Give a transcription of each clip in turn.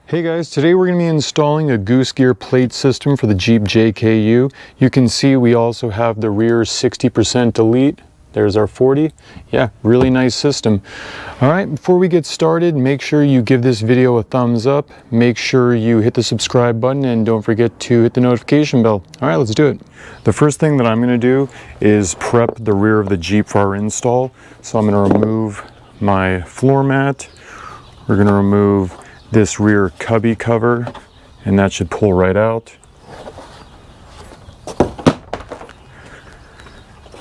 Hey guys, today we're going to be installing a Goose Gear plate system for the Jeep JKU. You can see we also have the rear 60% delete. There's our 40. Yeah, really nice system. All right, before we get started, make sure you give this video a thumbs up. Make sure you hit the subscribe button and don't forget to hit the notification bell. All right, let's do it. The first thing that I'm going to do is prep the rear of the Jeep for our install. So I'm going to remove my floor mat. We're going to remove this rear cubby cover, and that should pull right out.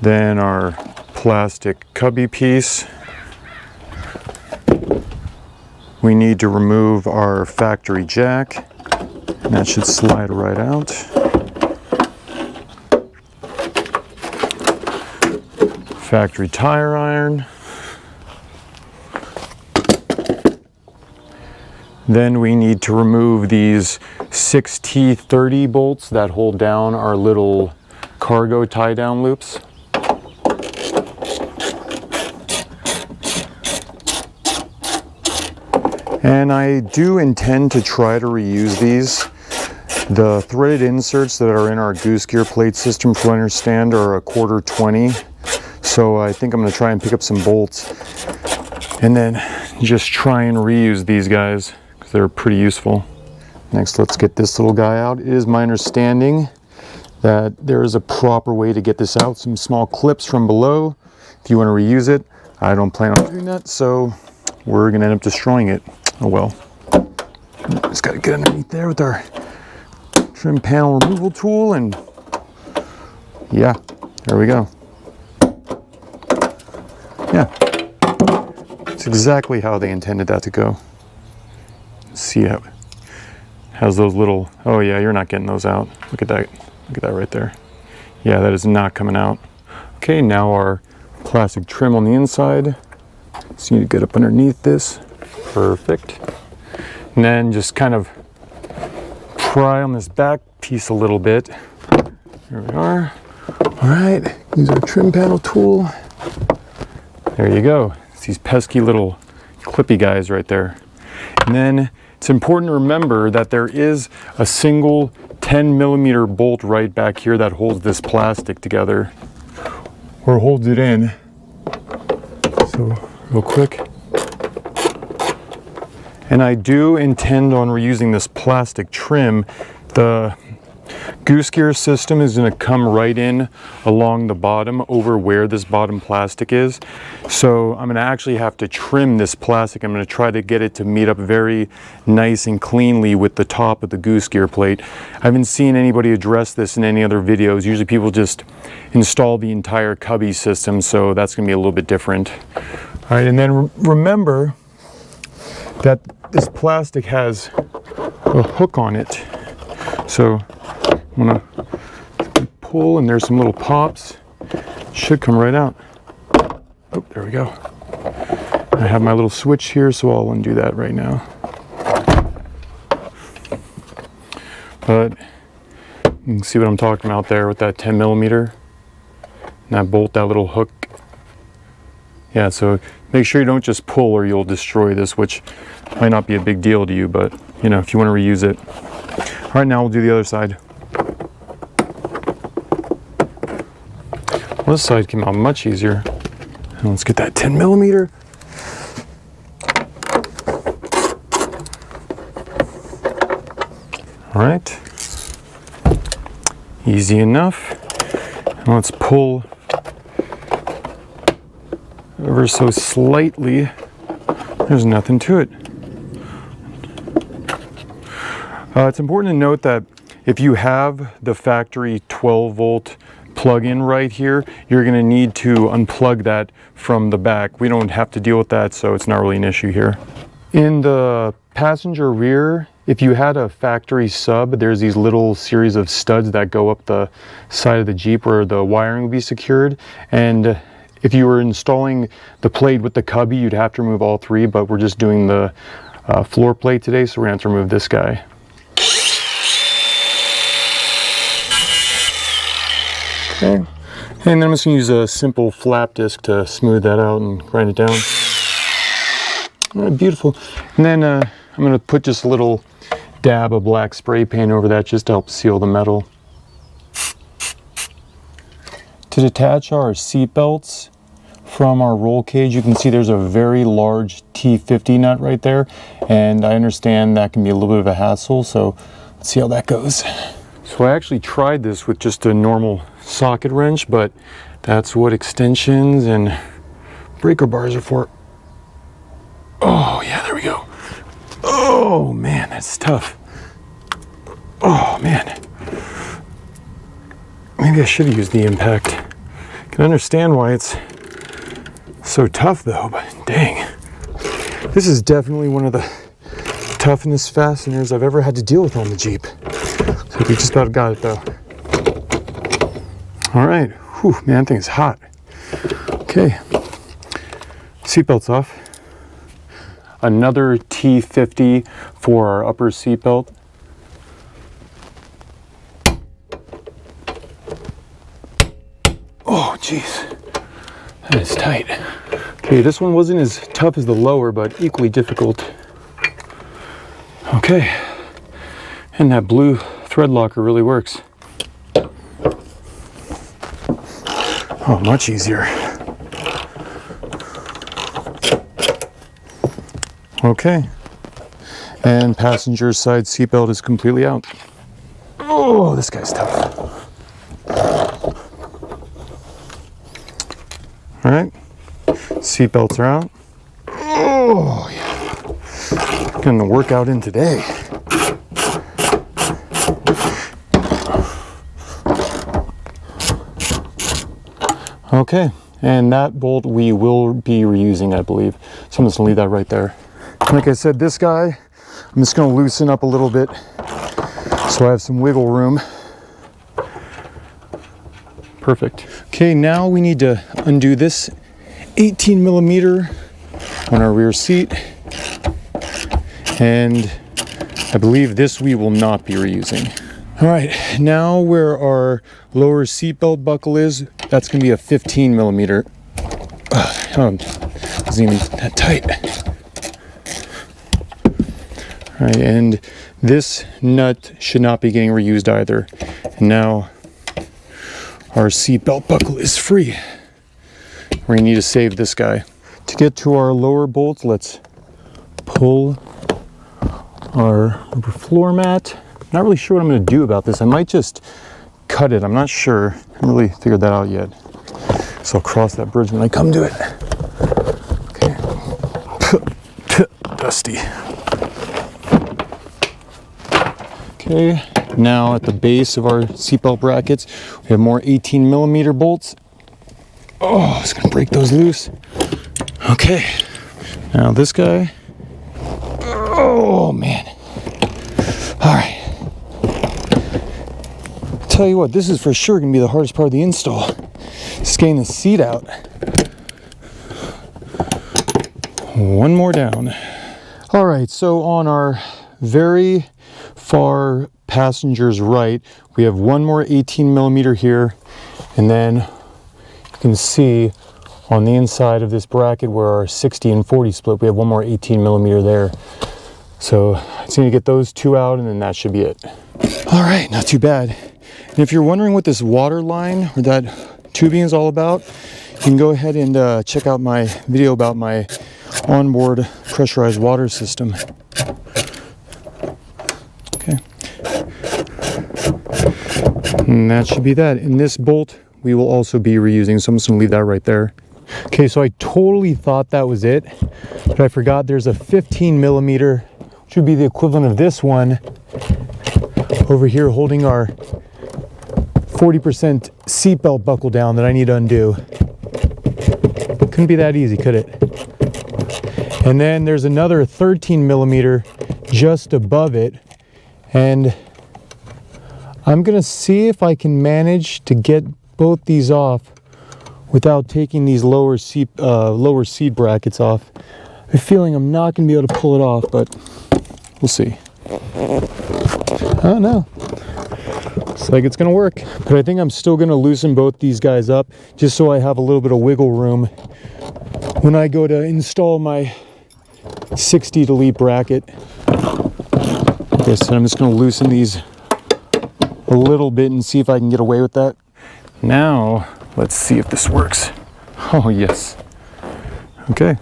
Then our plastic cubby piece. We need to remove our factory jack, and that should slide right out. Factory tire iron. Then we need to remove these 6T30 bolts that hold down our little cargo tie down loops. And I do intend to try to reuse these. The threaded inserts that are in our Goose Gear plate system, from what I understand, are a 1/4 20. So I think I'm going to try and pick up some bolts and then just try and reuse these guys. They're pretty useful. Next, let's get this little guy out. It is my understanding that there is a proper way to get this out. Some small clips from below if you want to reuse it. I don't plan on doing that, so we're going to end up destroying it. Oh well. Just got to get underneath there with our trim panel removal tool, and yeah, there we go. Yeah, it's exactly how they intended that to go. See how it has those little, oh yeah, you're not getting those out. Look at that right there. Yeah, that is not coming out. Okay, now our plastic trim on the inside. So you need to get up underneath this. Perfect. And then just kind of pry on this back piece a little bit. Here we are. All right, use our trim panel tool. There you go. It's these pesky little clippy guys right there. And then it's important to remember that there is a single 10mm bolt right back here that holds this plastic together, or holds it in. So real quick. And I do intend on reusing this plastic trim. The Goose Gear system is going to come right in along the bottom over where this bottom plastic is. So I'm going to actually have to trim this plastic. I'm going to try to get it to meet up very nice and cleanly with the top of the Goose Gear plate. I haven't seen anybody address this in any other videos. Usually people just install the entire cubby system, so that's going to be a little bit different. All right, and then remember that this plastic has a hook on it. So I'm gonna pull, and there's some little pops. Should come right out. Oh, there we go. I have my little switch here, so I'll undo that right now. But you can see what I'm talking about there with that 10mm. And that bolt, that little hook. Yeah, so make sure you don't just pull or you'll destroy this, which might not be a big deal to you, but you know, if you want to reuse it. All right, now we'll do the other side. Well, this side came out much easier. And let's get that 10mm. All right. Easy enough. And let's pull ever so slightly. There's nothing to it. It's important to note that if you have the factory 12-volt plug-in right here, you're going to need to unplug that from the back. We don't have to deal with that, so it's not really an issue here. In the passenger rear, if you had a factory sub, there's these little series of studs that go up the side of the Jeep where the wiring will be secured. And if you were installing the plate with the cubby, you'd have to remove all three, but we're just doing the floor plate today, so we're going to have to remove this guy. Okay, and then I'm just going to use a simple flap disc to smooth that out and grind it down. All right, beautiful. And then I'm going to put just a little dab of black spray paint over that just to help seal the metal. To detach our seat belts from our roll cage, you can see there's a very large T50 nut right there, and I understand that can be a little bit of a hassle, so let's see how that goes. So I actually tried this with just a normal socket wrench, but that's what extensions and breaker bars are for. Oh yeah, there we go. Oh man, that's tough. Oh man. Maybe I should have used the impact. I can understand why it's so tough though, but dang. This is definitely one of the toughest fasteners I've ever had to deal with on the Jeep. So we just about got it though. All right, whew, man, that thing is hot. Okay, seatbelt's off. Another T50 for our upper seatbelt. Oh, geez, that is tight. Okay, this one wasn't as tough as the lower, but equally difficult. Okay, and that blue thread locker really works. Oh, much easier. Okay, and passenger side seatbelt is completely out. Oh, this guy's tough. All right, seatbelts are out. Oh, yeah. Getting the workout in today. Okay, and that bolt we will be reusing, I believe. So I'm just gonna leave that right there. Like I said, this guy, I'm just gonna loosen up a little bit so I have some wiggle room. Perfect. Okay, now we need to undo this 18 millimeter on our rear seat. And I believe this we will not be reusing. All right, now where our lower seatbelt buckle is, that's gonna be a 15 millimeter. Oh, it wasn't even that tight. All right, and this nut should not be getting reused either. And now our seatbelt buckle is free. We're gonna need to save this guy. To get to our lower bolts, let's pull our rubber floor mat. Not really sure what I'm gonna do about this. I might just cut it, I'm not sure. I haven't really figured that out yet. So I'll cross that bridge when I come to it. Okay. Dusty. Okay, now at the base of our seatbelt brackets, we have more 18 millimeter bolts. Oh, it's gonna break those loose. Okay, now this guy. Oh man. All right. Tell you what, this is for sure gonna be the hardest part of the install. Just getting the seat out. One more down. All right, so on our very far passenger's right, we have one more 18 millimeter here, and then you can see on the inside of this bracket where our 60 and 40 split, we have one more 18 millimeter there. So I just need to get those two out, and then that should be it. All right, not too bad. And if you're wondering what this water line or that tubing is all about, you can go ahead and check out my video about my onboard pressurized water system. Okay. And that should be that. And this bolt we will also be reusing, so I'm just gonna leave that right there. Okay, so I totally thought that was it, but I forgot there's a 15 millimeter, which would be the equivalent of this one over here holding our 40% seatbelt buckle down that I need to undo. Couldn't be that easy, could it? And then there's another 13 millimeter just above it, and I'm gonna see if I can manage to get both these off without taking these lower seat brackets off. I have a feeling I'm not gonna be able to pull it off, but we'll see. I don't know. Looks like it's gonna work, but I think I'm still gonna loosen both these guys up just so I have a little bit of wiggle room when I go to install my 60 delete bracket. Okay, so I'm just going to loosen these a little bit and see if I can get away with that. Now, let's see if this works. Oh, yes. Okay.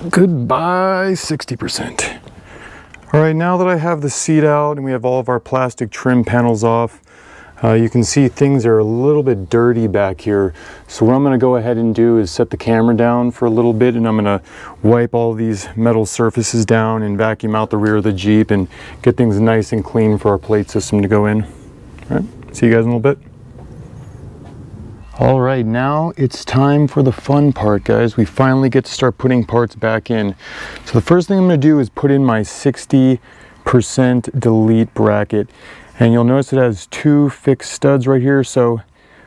Goodbye, 60%. All right, now that I have the seat out and we have all of our plastic trim panels off, you can see things are a little bit dirty back here. So what I'm going to go ahead and do is set the camera down for a little bit, and I'm going to wipe all these metal surfaces down and vacuum out the rear of the Jeep and get things nice and clean for our plate system to go in. All right, see you guys in a little bit. All right, now it's time for the fun part, guys. We finally get to start putting parts back in. So the first thing I'm going to do is put in my 60% delete bracket. And you'll notice it has two fixed studs right here. So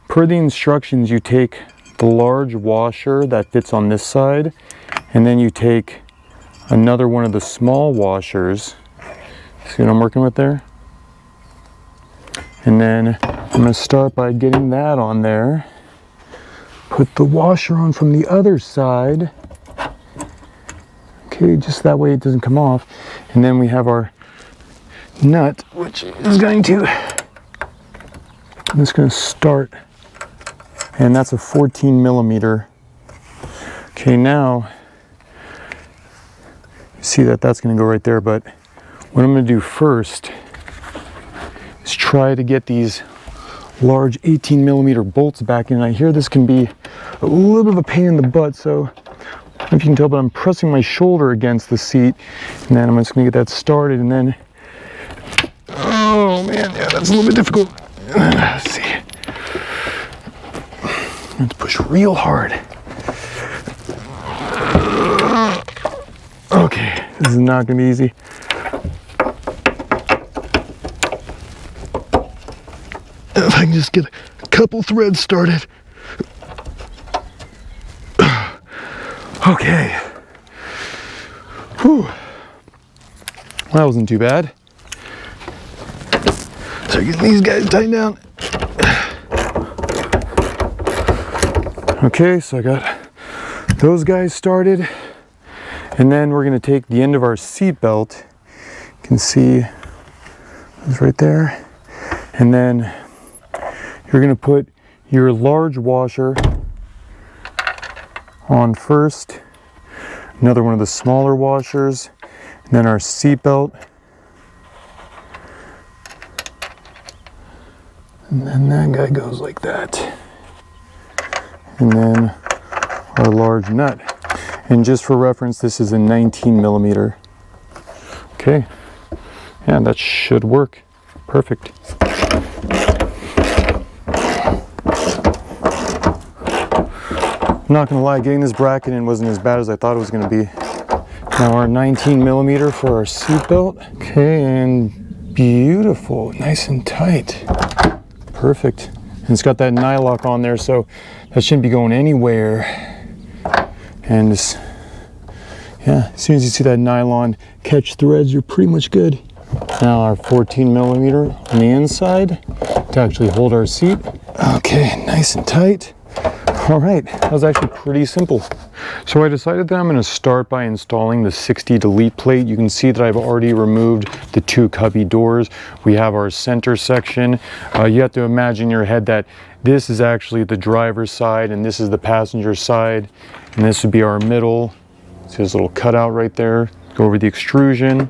per the instructions, you take the large washer that fits on this side, and then you take another one of the small washers. See what I'm working with there? And then I'm going to start by getting that on there. Put the washer on from the other side. Okay, just that way it doesn't come off. And then we have our nut, which is going to, I'm just going to start, and that's a 14 millimeter. Okay, now see that that's going to go right there, but what I'm going to do first is try to get these large 18 millimeter bolts back in. I hear this can be a little bit of a pain in the butt, so I don't know if you can tell, but I'm pressing my shoulder against the seat, and then I'm just going to get that started, and then oh man, yeah, that's a little bit difficult. Let's see. Let's push real hard. Okay, this is not going to be easy. If I can just get a couple threads started. Okay. Whew. Well, that wasn't too bad. So getting these guys tightened down. Okay, so I got those guys started, and then we're going to take the end of our seat belt. You can see it's right there, and then you're going to put your large washer on first, another one of the smaller washers, and then our seat belt. And then that guy goes like that. And then our large nut. And just for reference, this is a 19 millimeter. Okay. Yeah, that should work. Perfect. I'm not gonna lie, getting this bracket in wasn't as bad as I thought it was gonna be. Now our 19 millimeter for our seat belt. Okay, and beautiful, nice and tight. Perfect. And it's got that nylock on there, so that shouldn't be going anywhere. And just, yeah, as soon as you see that nylon catch threads, you're pretty much good. Now our 14 millimeter on the inside to actually hold our seat. Okay, nice and tight. All right, that was actually pretty simple. So I decided that I'm going to start by installing the 60 delete plate. You can see that I've already removed the two cubby doors. We have our center section. You have to imagine in your head that this is actually the driver's side and this is the passenger side, and this would be our middle. See this little cutout right there? Go over the extrusion.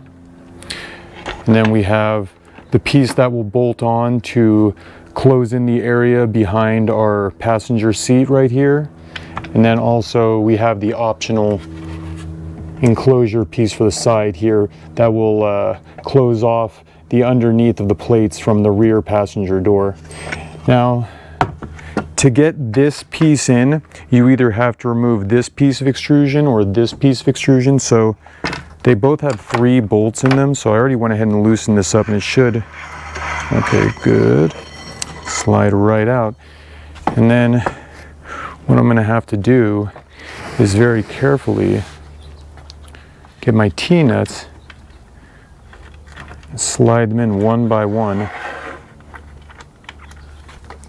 And then we have the piece that will bolt on to close in the area behind our passenger seat right here. And then also we have the optional enclosure piece for the side here that will close off the underneath of the plates from the rear passenger door. Now, to get this piece in, you either have to remove this piece of extrusion or this piece of extrusion. So they both have 3 bolts in them. So I already went ahead and loosened this up, and it should, okay, good. Slide right out. And then what I'm going to have to do is very carefully get my T-nuts and slide them in one by one.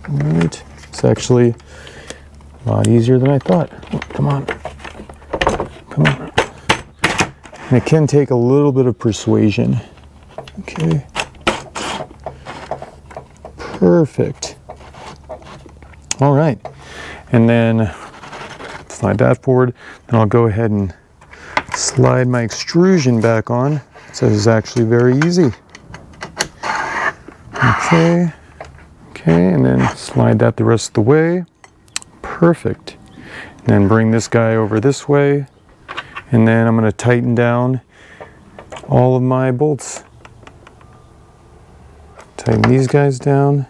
All right. It's actually a lot easier than I thought. Oh, come on. Come And it can take a little bit of persuasion. Okay. Perfect. All right. And then slide that forward. Then I'll go ahead and slide my extrusion back on. So this is actually very easy. Okay. Okay, and then slide that the rest of the way. Perfect. And then bring this guy over this way. And then I'm going to tighten down all of my bolts. Tighten these guys down.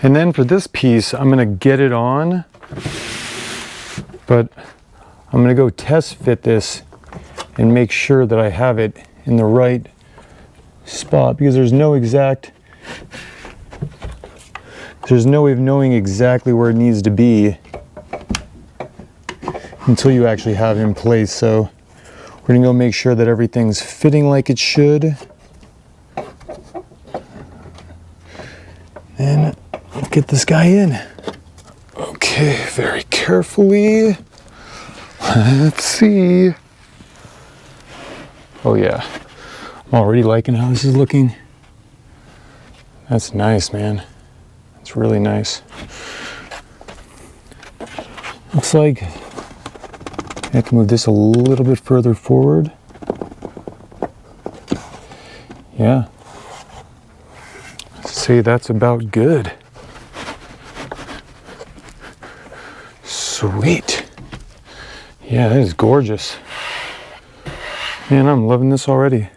And then for this piece, I'm going to get it on, but I'm going to go test fit this and make sure that I have it in the right spot, because there's no way of knowing exactly where it needs to be until you actually have it in place. So we're going to go make sure that everything's fitting like it should. And get this guy in. Okay, very carefully. Let's see. Oh yeah, I'm already liking how this is looking. That's nice, man. It's really nice. Looks like I have to move this a little bit further forward. Yeah. Say that's about good. Sweet. Yeah, that is gorgeous. Man, I'm loving this already.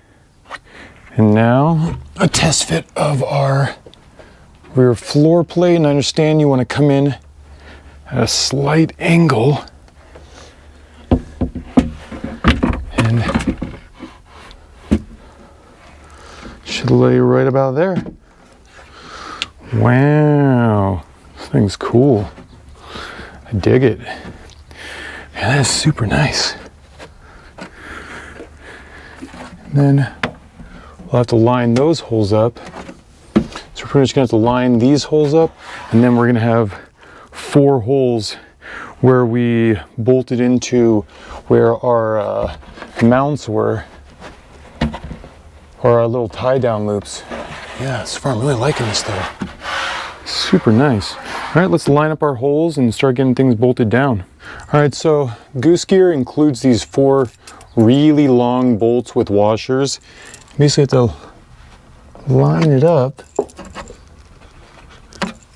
And now a test fit of our rear floor plate. And I understand you want to come in at a slight angle. And should lay right about there. Wow, this thing's cool. I dig it. Man, that is super nice. And then we'll have to line those holes up. So we're pretty much gonna have to line these holes up, and then we're gonna have 4 holes where we bolted into where our mounts were, or our little tie down loops. Yeah, so far I'm really liking this though. Super nice. All right, let's line up our holes and start getting things bolted down. All right, so Goose Gear includes these 4 really long bolts with washers. Basically have to line it up.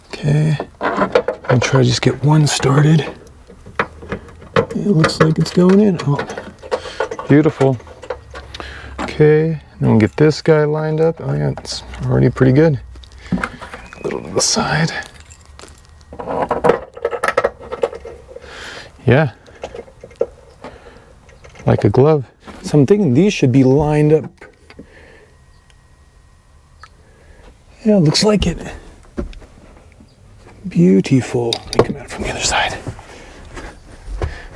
Okay, I'll try to just get one started. It looks like it's going in. Oh, beautiful. Okay, then we'll get this guy lined up. Oh yeah, it's already pretty good. A little to the side. Yeah, like a glove. So I'm thinking these should be lined up. Yeah, looks like it. Beautiful. Let me come at it from the other side.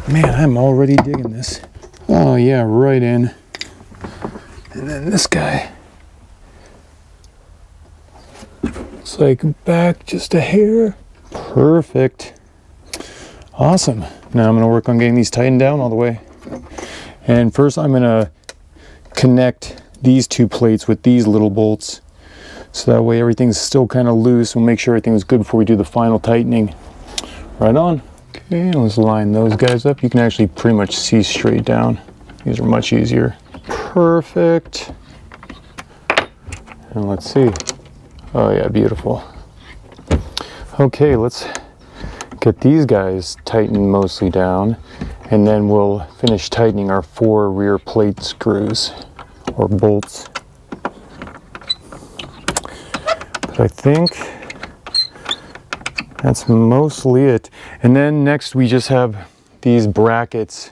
Man, I'm already digging this. Oh yeah, right in. And then this guy. Looks like back just a hair. Perfect. Awesome. Now I'm going to work on getting these tightened down all the way. And first I'm going to connect these 2 plates with these little bolts. So that way everything's still kind of loose. We'll make sure everything's good before we do the final tightening. Right on. Okay, let's line those guys up. You can actually pretty much see straight down. These are much easier. Perfect. And let's see. Oh yeah, beautiful. Okay, let's get these guys tightened mostly down, and then we'll finish tightening our 4 rear plate screws or bolts. But I think that's mostly it. And then next we just have these brackets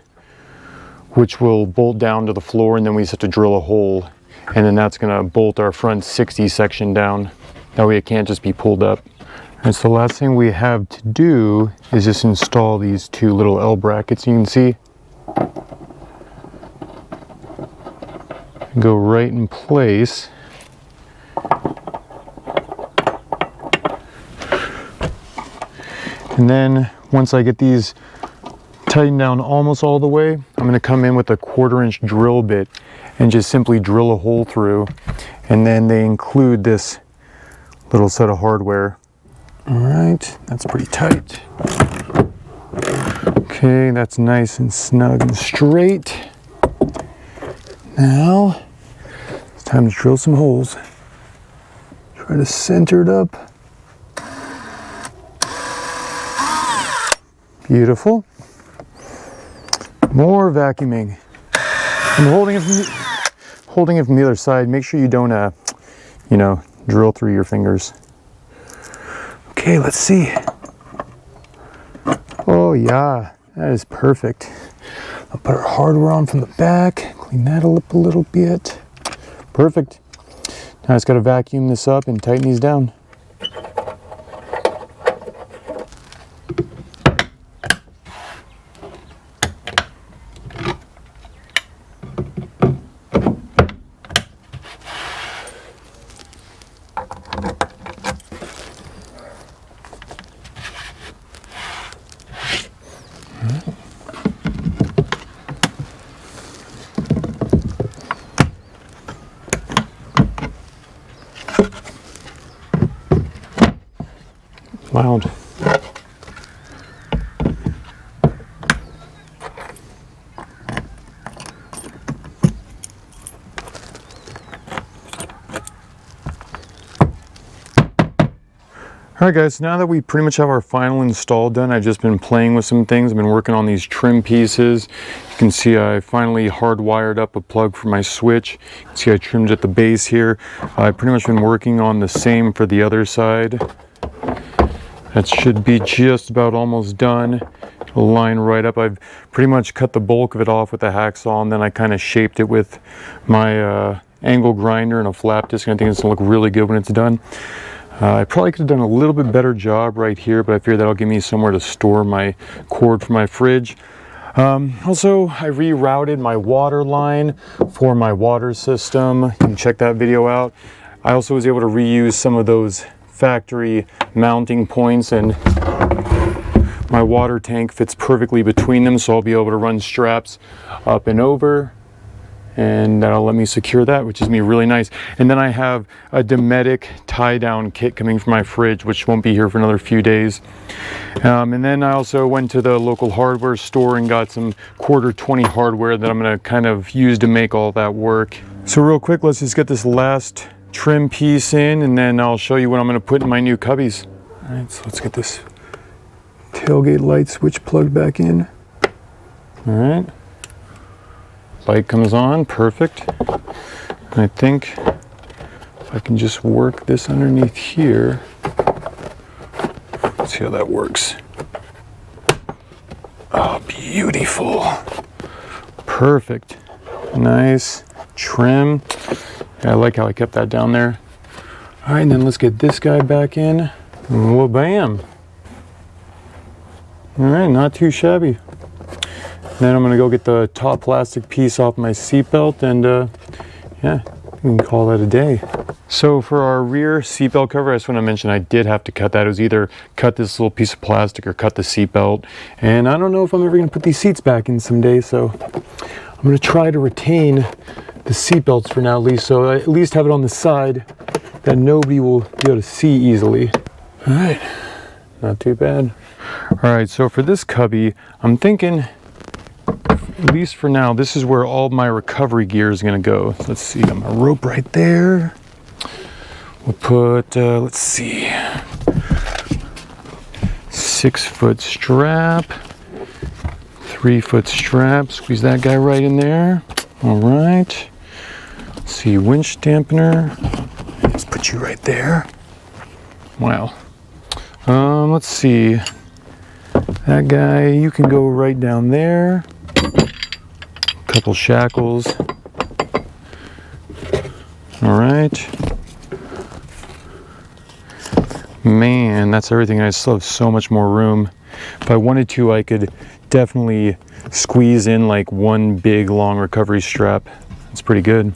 which will bolt down to the floor, and then we just have to drill a hole, and then that's gonna bolt our front 60 section down. That way it can't just be pulled up. And so the last thing we have to do is just install these 2 little L brackets you can see. Go right in place. And then once I get these tightened down almost all the way, I'm I'm gonna come in with a 1/4-inch drill bit and just simply drill a hole through. And then they include this little set of hardware. All right, that's pretty tight. Okay, that's nice and snug and straight. Now, it's time to drill some holes. Try to center it up. Beautiful. More vacuuming. I'm holding it from the other side. Make sure you don't, you know, drill through your fingers. Okay, let's see. Oh yeah, that is perfect. I'll put our hardware on from the back, clean that up a little bit. Perfect. Now I just gotta vacuum this up and tighten these down. Loud. Alright guys, now that we pretty much have our final install done, I've just been playing with some things. I've been working on these trim pieces. You can see I finally hardwired up a plug for my switch. You can see I trimmed at the base here. I've pretty much been working on the same for the other side. That should be just about almost done. It'll line right up. I've pretty much cut the bulk of it off with a hacksaw, and then I kind of shaped it with my angle grinder and a flap disc, and I think it's gonna look really good when it's done. I probably could have done a little bit better job right here, but I figured that'll give me somewhere to store my cord for my fridge. Also, I rerouted my water line for my water system. You can check that video out. I also was able to reuse some of those factory mounting points, and my water tank fits perfectly between them, so I'll be able to run straps up and over, and that'll let me secure that, which is me really nice. And then I have a Dometic tie-down kit coming from my fridge, which won't be here for another few days. And then I also went to the local hardware store and got some 1/4-20 hardware that I'm going to kind of use to make all that work. So real quick, let's just get this last trim piece in, and then I'll show you what I'm going to put in my new cubbies. All right, so let's get this tailgate light switch plugged back in. All right, light comes on, perfect. And I think if I can just work this underneath here, let's see how that works. Oh, beautiful. Perfect. Nice trim. I like how I kept that down there. All right, and then let's get this guy back in. Well, bam. All right, not too shabby. Then I'm gonna go get the top plastic piece off my seatbelt, and yeah, we can call that a day. So for our rear seatbelt cover, I just want to mention I did have to cut that. It was either cut this little piece of plastic or cut the seatbelt. And I don't know if I'm ever gonna put these seats back in someday, so I'm gonna try to retain the seat belts for now, at least, so I at least have it on the side that nobody will be able to see easily. All right, not too bad. All right, so for this cubby, I'm thinking, at least for now, this is where all my recovery gear is gonna go. Let's see, got my rope right there. We'll put, let's see, 6-foot strap, 3-foot strap, squeeze that guy right in there. All right. Let's see, winch dampener. Let's put you right there. Wow. Let's see. That guy, you can go right down there. Couple shackles. All right. Man, that's everything. I still have so much more room. If I wanted to, I could definitely squeeze in like one big long recovery strap. It's pretty good.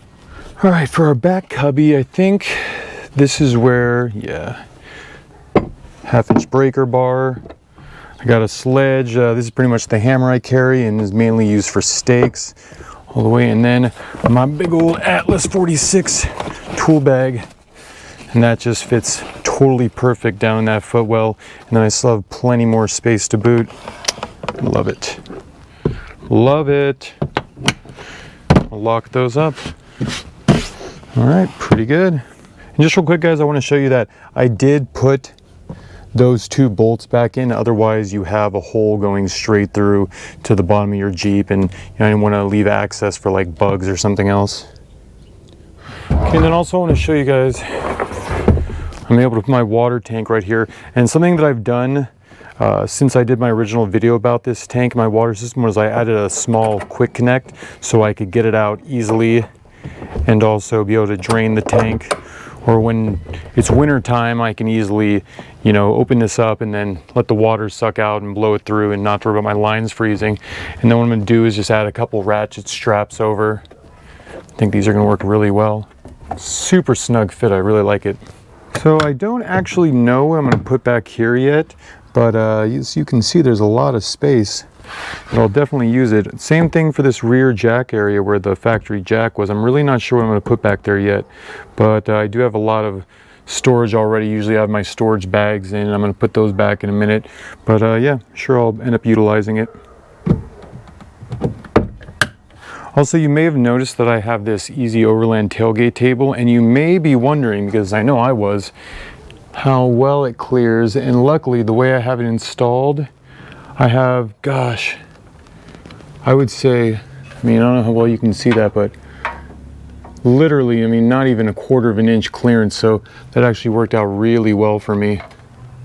All right, for our back cubby, I think this is where, yeah, 1/2-inch breaker bar. I got a sledge. This is pretty much the hammer I carry and is mainly used for stakes all the way. And then my big old Atlas 46 tool bag. And that just fits totally perfect down in that footwell. And then I still have plenty more space to boot. Love it. Love it. I'll lock those up. All right, pretty good. And just real quick, guys, I want to show you that I did put those 2 bolts back in. Otherwise, you have a hole going straight through to the bottom of your Jeep, and I didn't want to leave access for like bugs or something else. Okay, and then also I want to show you guys, I'm able to put my water tank right here. And something that I've done since I did my original video about this tank, my water system, was I added a small quick connect so I could get it out easily and also be able to drain the tank. Or when it's winter time, I can easily, you know, open this up and then let the water suck out and blow it through and not worry about my lines freezing. And then what I'm going to do is just add a couple ratchet straps over. I think these are going to work really well. Super snug fit, I really like it. So I don't actually know what I'm going to put back here yet, but as you can see, there's a lot of space. But I'll definitely use it. Same thing for this rear jack area where the factory jack was. I'm really not sure what I'm going to put back there yet, but I do have a lot of storage already. Usually I have my storage bags in. I'm going to put those back in a minute, but yeah, sure, I'll end up utilizing it. Also, you may have noticed that I have this Easy Overland tailgate table, and you may be wondering, because I know I was, how well it clears. And luckily, the way I have it installed, I have, gosh, I would say, I mean, I don't know how well you can see that, but literally, I mean, not even a 1/4 of an inch clearance. So that actually worked out really well for me.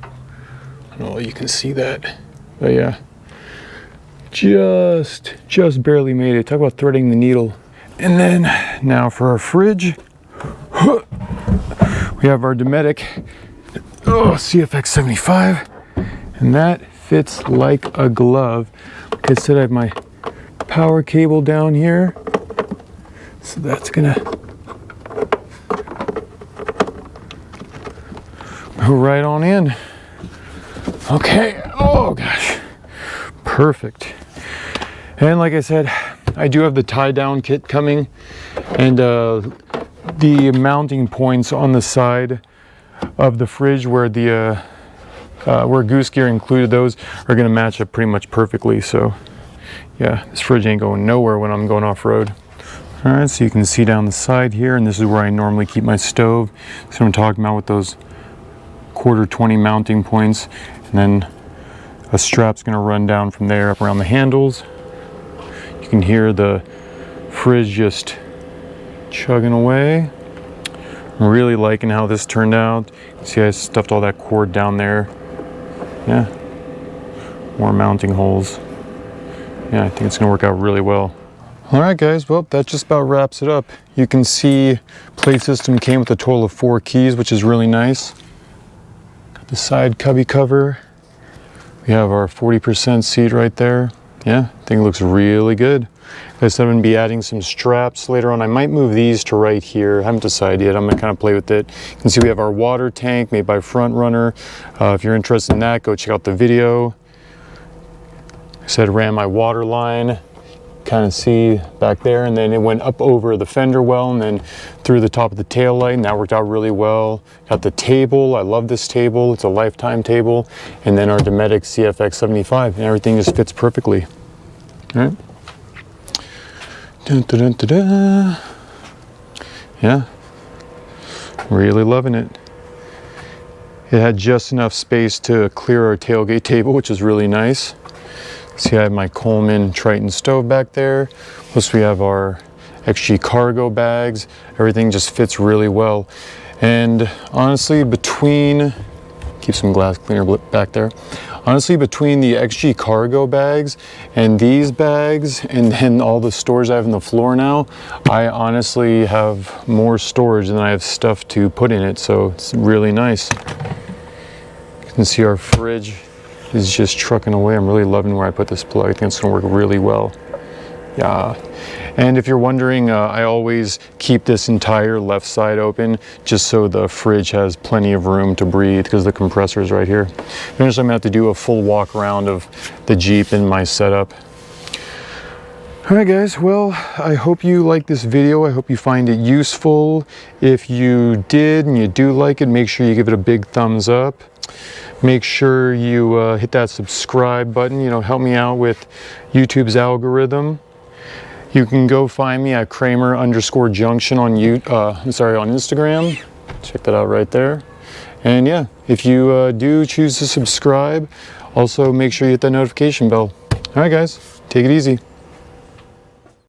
I don't know if you can see that, but yeah. Just barely made it. Talk about threading the needle. And then now for our fridge, we have our Dometic CFX 75, and that fits like a glove. Like I said, I have my power cable down here, so that's gonna go right on in. Okay, oh gosh, perfect. And like I said, I do have the tie down kit coming, and the mounting points on the side of the fridge where the where Goose Gear included those are going to match up pretty much perfectly. So yeah, this fridge ain't going nowhere when I'm going off road. All right, so you can see down the side here, and this is where I normally keep my stove. So I'm talking about with those 1/4 20 mounting points, and then a strap's going to run down from there up around the handles. You can hear the fridge just chugging away. I'm really liking how this turned out. See, I stuffed all that cord down there. Yeah, more mounting holes. Yeah, I think it's gonna work out really well. All right, guys, well, that just about wraps it up. You can see plate system came with a total of 4 keys, which is really nice. Got the side cubby cover. We have our 40% seat right there. Yeah, I think it looks really good. Like I said, I'm going to be adding some straps later on. I might move these to right here. I haven't decided yet. I'm going to kind of play with it. You can see we have our water tank made by Front Runner. If you're interested in that, go check out the video. Like I said, ran my water line. Kind of see back there, and then it went up over the fender well and then through the top of the tail light, and that worked out really well. Got the table. I love this table. It's a lifetime table. And then our Dometic CFX 75, and everything just fits perfectly. All right. Dun, dun, dun, dun, dun. Yeah, really loving it. It had just enough space to clear our tailgate table, which is really nice. See, I have my Coleman Triton stove back there. Plus we have our XG cargo bags. Everything just fits really well. And honestly, keep some glass cleaner back there. Honestly, between the XG cargo bags and these bags and then all the storage I have on the floor now, I honestly have more storage than I have stuff to put in it. So it's really nice. You can see our fridge is just trucking away. I'm really loving where I put this plug. I think it's gonna work really well. Yeah. And if you're wondering, I always keep this entire left side open just so the fridge has plenty of room to breathe because the compressor is right here. Eventually I'm gonna have to do a full walk around of the Jeep and my setup. All right guys, well, I hope you liked this video. I hope you find it useful. If you did and you do like it, make sure you give it a big thumbs up. Make sure you hit that subscribe button, you know, help me out with YouTube's algorithm. You can go find me at Kramer_Junction on on Instagram. Check that out right there. And yeah, if you do choose to subscribe, also make sure you hit that notification bell. All right guys, take it easy.